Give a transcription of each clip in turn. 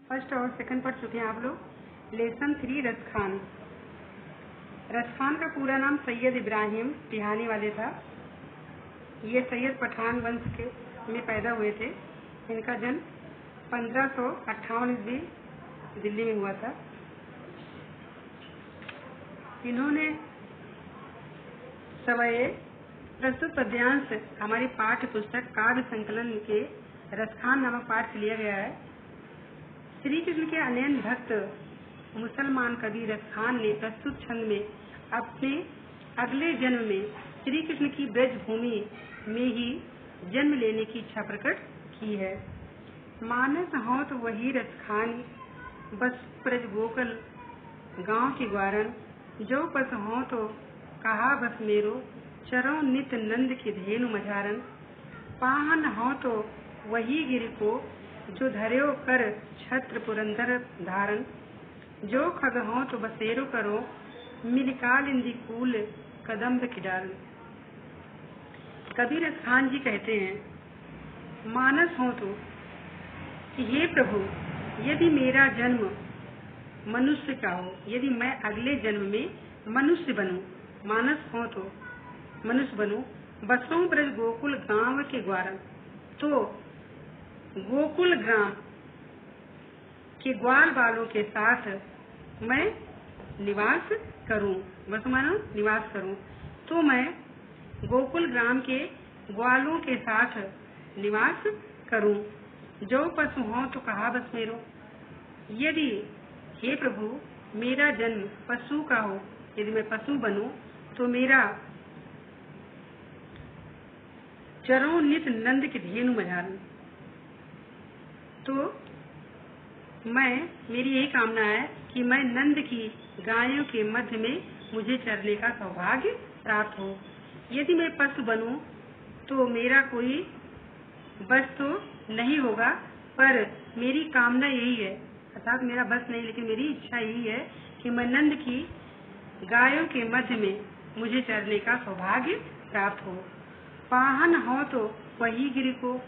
First और second पढ़ चुके हैं आप लोग। लेसन 3 रसखान। रसखान का पूरा नाम सैयद इब्राहिम तिहानी वाले था। ये सैयद पठान वंश के में पैदा हुए थे। इनका जन्म 1558 ईस्वी दिल्ली में हुआ था। इन्होंने सवये प्रस्तुत पद्यांश हमारी पाठ्य पुस्तक काव्य संकलन के रसखान नामक पाठ से लिया गया है। श्री कृष्ण के अनन्य भक्त मुसलमान कवि रसखान ने प्रस्तुत छंद में अपने अगले जन्म में श्री कृष्ण की ब्रज भूमि में ही जन्म लेने की इच्छा प्रकट की है। मानस हो तो वही रसखान, बस ब्रज गोकुल गांव की ग्वारन, जो पस हो तो कहा बस मेरो, चरो नित नंद की धेनु मझारन। पाहन हो तो वही गिर को, जो धर्यो कर छत्र पुरंदर धारण। जो खग हो तो बसेरो करो, मिलकाल इंदी कूल कदम्ब की डाल। कबीर रसखान जी कहते हैं, मानस हो तो कि हे प्रभु, यदि मेरा जन्म मनुष्य का हो, यदि मैं अगले जन्म में मनुष्य बनूं, मानस हो तो मनुष्य बनूं, बसों ब्रज गोकुल गांव के ग्वारन, तो गोकुल ग्राम के ग्वाल बालों के साथ मैं निवास करूं। बस मानो निवास करूं, तो मैं गोकुल ग्राम के ग्वालों के साथ निवास करूं। जो पशु हो तो कहा बस मेरो, यदि हे प्रभु मेरा जन्म पशु का हो, यदि मैं पशु बनूं, तो मेरा चरों नित नंद की धेनु मझारूं। तो मेरी यही कामना है कि मैं नंद की गायों के मध्य में मुझे चरने का सौभाग्य प्राप्त हो। यदि मैं पशु बनूं तो मेरा कोई बस तो नहीं होगा, पर मेरी कामना यही है, अर्थात मेरा बस नहीं लेकिन मेरी इच्छा यही है कि मैं नंद की गायों के मध्य में मुझे चरने का सौभाग्य प्राप्त हो। पाहन हो तो वही गिर को,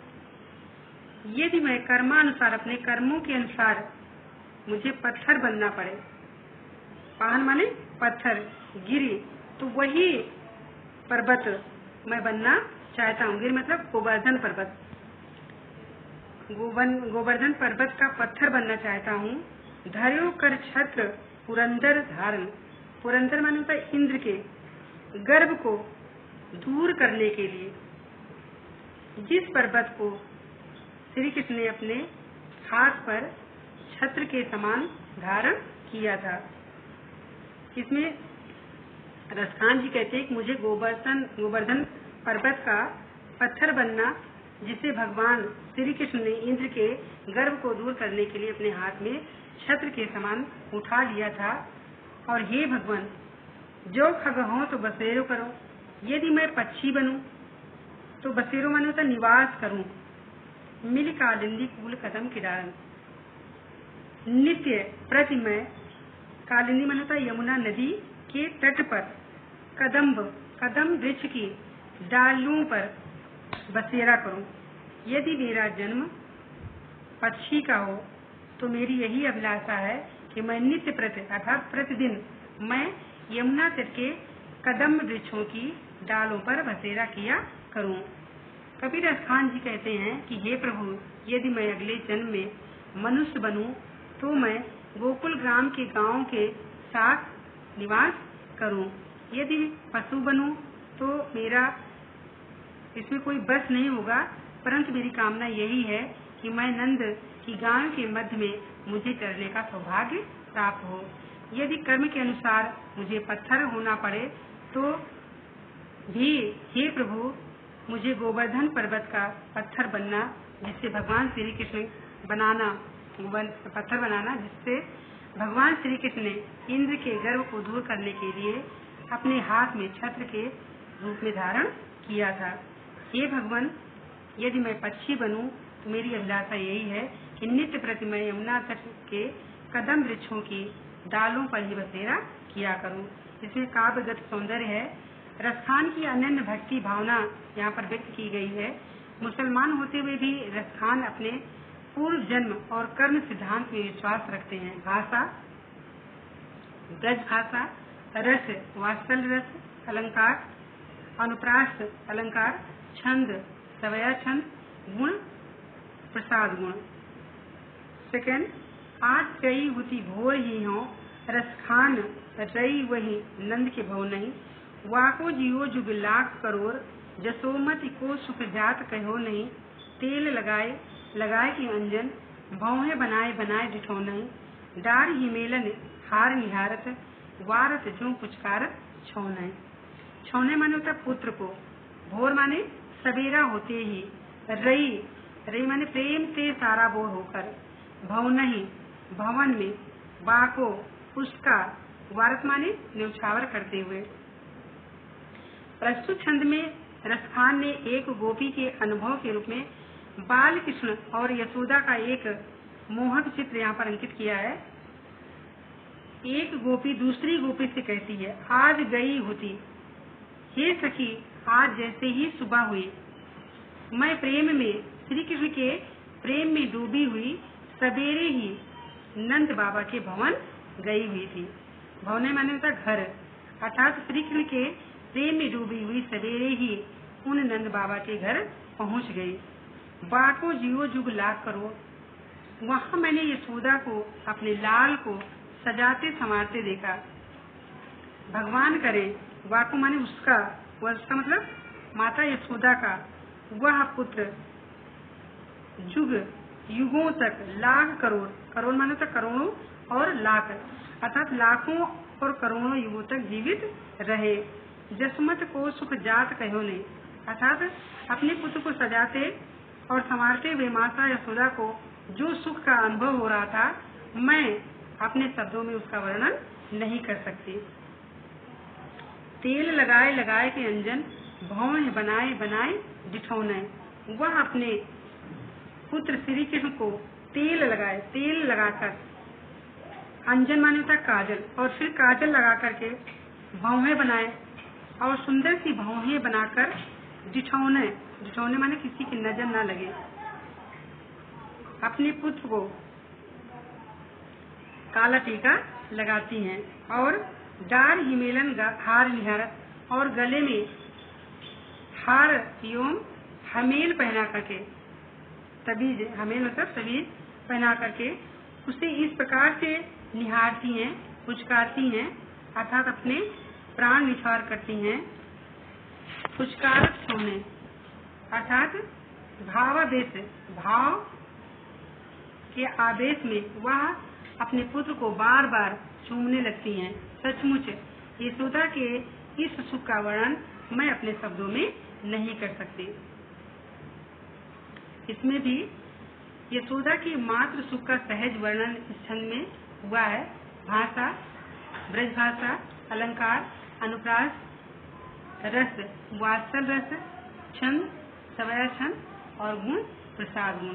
यदि मैं कर्मानुसार अपने कर्मों के अनुसार मुझे पत्थर बनना पड़े, पाहन माने पत्थर, गिरी तो वही पर्वत मैं बनना चाहता हूँ। गिर मतलब गोवर्धन पर्वत, गोवर्धन पर्वत का पत्थर बनना चाहता हूँ। धर्यो कर छत्र पुरंदर धारण, पुरंदर माने होता है इंद्र के गर्भ को दूर करने के लिए जिस पर्वत को श्री कृष्ण ने अपने हाथ पर छत्र के समान धारण किया था। इसमें रसखान जी कहते हैं कि मुझे गोवर्धन पर्वत का पत्थर बनना, जिसे भगवान श्री कृष्ण ने इंद्र के गर्भ को दूर करने के लिए अपने हाथ में छत्र के समान उठा लिया था। और हे भगवान, जो खग हो तो बसेरो करो, यदि मैं पक्षी बनूं तो बसेरो माने होता निवास करूं। मिल कालिंदी कूल कदम की डालन, नित्य प्रति मैं, कालिंदी माने होता यमुना नदी के तट पर कदम वृक्ष की डालों पर बसेरा करूं। यदि मेरा जन्म पक्षी का हो तो मेरी यही अभिलाषा है कि मैं नित्य प्रति अर्थात प्रतिदिन मैं यमुना तट के कदम वृक्षों की डालों पर बसेरा किया करूं। कबीर रसखान जी कहते हैं कि हे प्रभु, यदि मैं अगले जन्म में मनुष्य बनूं तो मैं गोकुल ग्राम के गांव के साथ निवास करूं। यदि पशु बनूं तो मेरा इसमें कोई बस नहीं होगा, परंतु मेरी कामना यही है कि मैं नंद की गायों के मध्य में मुझे चरने का सौभाग्य प्राप्त हो। यदि कर्म के अनुसार मुझे पत्थर होना पड़े तो भी हे प्रभु, मुझे गोवर्धन पर्वत का पत्थर बनना, जिससे भगवान श्री कृष्ण पत्थर बनाना, जिससे भगवान श्री कृष्ण ने इंद्र के गर्भ को दूर करने के लिए अपने हाथ में छत्र के रूप में धारण किया था। हे भगवान, यदि मैं पक्षी बनूं तो मेरी अभिलाषा यही है कि नित्य प्रति मैं यमुना तट के कदम वृक्षों की डालों पर ही बसेरा किया करूं। इसमें काव्यगत सौंदर्य है। रसखान की अनन्य भक्ति भावना यहाँ पर व्यक्त की गई है। मुसलमान होते हुए भी रसखान अपने पूर्व जन्म और कर्म सिद्धांत में विश्वास रखते हैं। भाषा, ब्रज भाषा, रस, वात्सल्य रस, अलंकार, अनुप्रास अलंकार, छंद, सवया छंद, गुण, प्रसाद गुण। सेकेंड, आज कई हुती भोर ही हो, रसखान रई वही नंद के भव नहीं। वाको जियो जुग लाख करोड़, जसोमति को सुख जात कहो नहीं। तेल लगाए लगाए की अंजन, भौहे बनाए बनाए डिठो नहीं। डार ही मेलन हार निहारत, वारत जो पुचकारत छौने। छौने माने होता पुत्र को, भोर माने सवेरा होते ही, रई रई माने प्रेम से सारा बोर होकर, भव नहीं भवन में, बाको उसका, वारत माने न्यौछावर करते हुए। प्रस्तुत छंद में रसखान ने एक गोपी के अनुभव के रूप में बाल कृष्ण और यशोदा का एक मोहक चित्र यहाँ पर अंकित किया है। एक गोपी दूसरी गोपी से कहती है, आज गई होती, हे सखी आज जैसे ही सुबह हुई, मैं प्रेम में श्री कृष्ण के प्रेम में डूबी हुई, सवेरे ही नंद बाबा के भवन गई हुई थी। भवन माने होता घर, अर्थात श्री कृष्ण के प्रेम में डूबी हुई सवेरे ही उन नंद बाबा के घर पहुंच गई। बाको जियो जुग लाख करो, वहाँ मैंने यशोदा को, अपने लाल को सजाते संवारते देखा। भगवान करे, वाको माने उसका, वह उसका मतलब माता यशोदा का वह पुत्र जुग युगों तक, लाख करोड़, करोड़ माने तो करोड़ों और लाख, अर्थात लाखों और करोड़ों युगों तक जीवित रहे। जसमत को सुख जात कहो नहीं, अर्थात अपने पुत्र को सजाते और संवारते हुए माता यशोदा को जो सुख का अनुभव हो रहा था, मैं अपने शब्दों में उसका वर्णन नहीं कर सकती। तेल लगाए लगाए के अंजन, भौं बनाए बनाए डिठौने, वह अपने पुत्र श्री कृष्ण को तेल लगाए, तेल लगाकर, अंजन माने होता काजल, और फिर काजल लगा करके भौहें बनाए और सुंदर सी भौहें बनाकर डिठौने, डिठौने माने किसी की नजर न लगे, अपने पुत्र को काला टीका लगाती हैं। और डार हिमेलन हार निहारत, और गले में हार एवं हमेल पहना करके, तबीज, हमेल मतलब तबीज पहना करके उसे इस प्रकार से निहारती हैं, पुचकारती हैं, अर्थात अपने प्राण निछावर करती हैं। पुचकार छोड़ने अर्थात भावावेश, भाव के आवेश में वह अपने पुत्र को बार बार चूमने लगती हैं। सचमुच यशोदा के इस सुख का वर्णन मैं अपने शब्दों में नहीं कर सकती। इसमें भी यशोदा की मातृ सुख का सहज वर्णन इस छंद में हुआ है। भाषा, ब्रज भाषा, अलंकार, अनुप्रास, रस, वात्सल रस, छंद, सवया छंद और गुण, प्रसाद गुण।